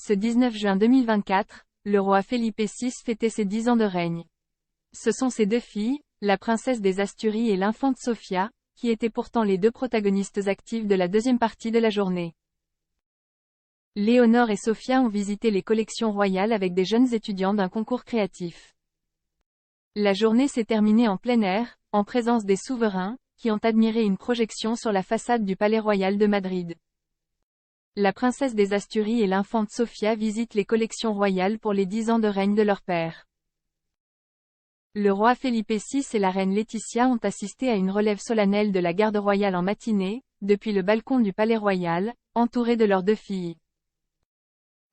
Ce 19 juin 2024, le roi Felipe VI fêtait ses 10 ans de règne. Ce sont ses deux filles, la princesse des Asturies et l'infante Sofia, qui étaient pourtant les deux protagonistes actives de la deuxième partie de la journée. Léonore et Sofia ont visité les collections royales avec des jeunes étudiants d'un concours créatif. La journée s'est terminée en plein air, en présence des souverains, qui ont admiré une projection sur la façade du Palais Royal de Madrid. La princesse des Asturies et l'infante Sofia visitent les collections royales pour les 10 ans de règne de leur père. Le roi Felipe VI et la reine Laetitia ont assisté à une relève solennelle de la garde royale en matinée, depuis le balcon du Palais Royal, entourés de leurs deux filles.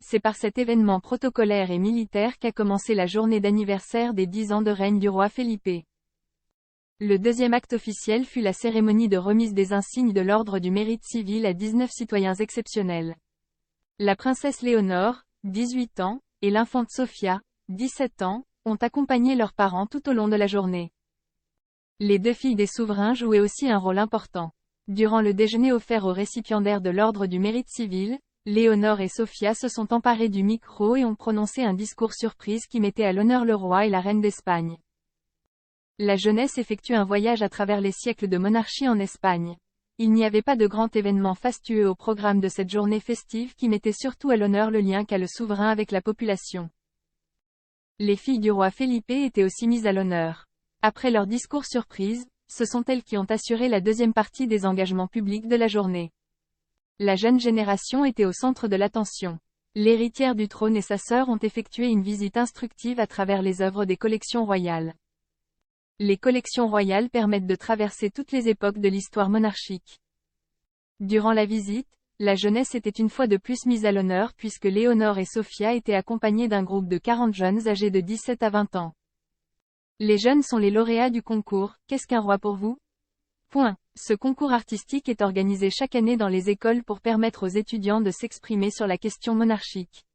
C'est par cet événement protocolaire et militaire qu'a commencé la journée d'anniversaire des 10 ans de règne du roi Felipe. Le deuxième acte officiel fut la cérémonie de remise des insignes de l'Ordre du Mérite civil à 19 citoyens exceptionnels. La princesse Léonore, 18 ans, et l'infante Sofia, 17 ans, ont accompagné leurs parents tout au long de la journée. Les deux filles des souverains jouaient aussi un rôle important. Durant le déjeuner offert aux récipiendaires de l'Ordre du Mérite civil, Léonore et Sofia se sont emparées du micro et ont prononcé un discours surprise qui mettait à l'honneur le roi et la reine d'Espagne. La jeunesse effectue un voyage à travers les siècles de monarchie en Espagne. Il n'y avait pas de grand événement fastueux au programme de cette journée festive qui mettait surtout à l'honneur le lien qu'a le souverain avec la population. Les filles du roi Felipe étaient aussi mises à l'honneur. Après leur discours surprise, ce sont elles qui ont assuré la deuxième partie des engagements publics de la journée. La jeune génération était au centre de l'attention. L'héritière du trône et sa sœur ont effectué une visite instructive à travers les œuvres des collections royales. Les collections royales permettent de traverser toutes les époques de l'histoire monarchique. Durant la visite, la jeunesse était une fois de plus mise à l'honneur puisque Léonore et Sofia étaient accompagnées d'un groupe de 40 jeunes âgés de 17 à 20 ans. Les jeunes sont les lauréats du concours « Qu'est-ce qu'un roi pour vous ?» Ce concours artistique est organisé chaque année dans les écoles pour permettre aux étudiants de s'exprimer sur la question monarchique.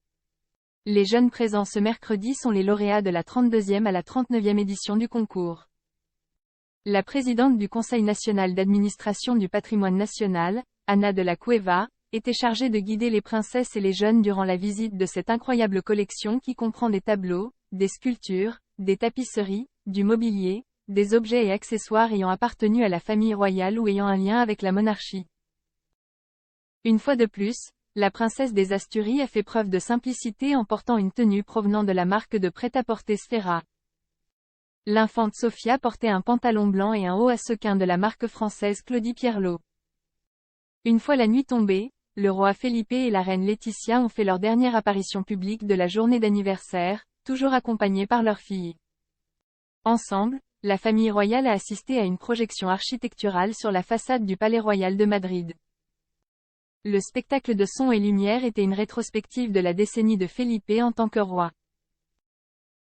Les jeunes présents ce mercredi sont les lauréats de la 32e à la 39e édition du concours. La présidente du Conseil national d'administration du patrimoine national, Ana de la Cueva, était chargée de guider les princesses et les jeunes durant la visite de cette incroyable collection qui comprend des tableaux, des sculptures, des tapisseries, du mobilier, des objets et accessoires ayant appartenu à la famille royale ou ayant un lien avec la monarchie. Une fois de plus, la princesse des Asturies a fait preuve de simplicité en portant une tenue provenant de la marque de prêt-à-porter Sfera. L'infante Sofia portait un pantalon blanc et un haut à sequins de la marque française Claudie Pierlot. Une fois la nuit tombée, le roi Felipe et la reine Laetitia ont fait leur dernière apparition publique de la journée d'anniversaire, toujours accompagnés par leur fille. Ensemble, la famille royale a assisté à une projection architecturale sur la façade du Palais Royal de Madrid. Le spectacle de son et lumière était une rétrospective de la décennie de Felipe en tant que roi.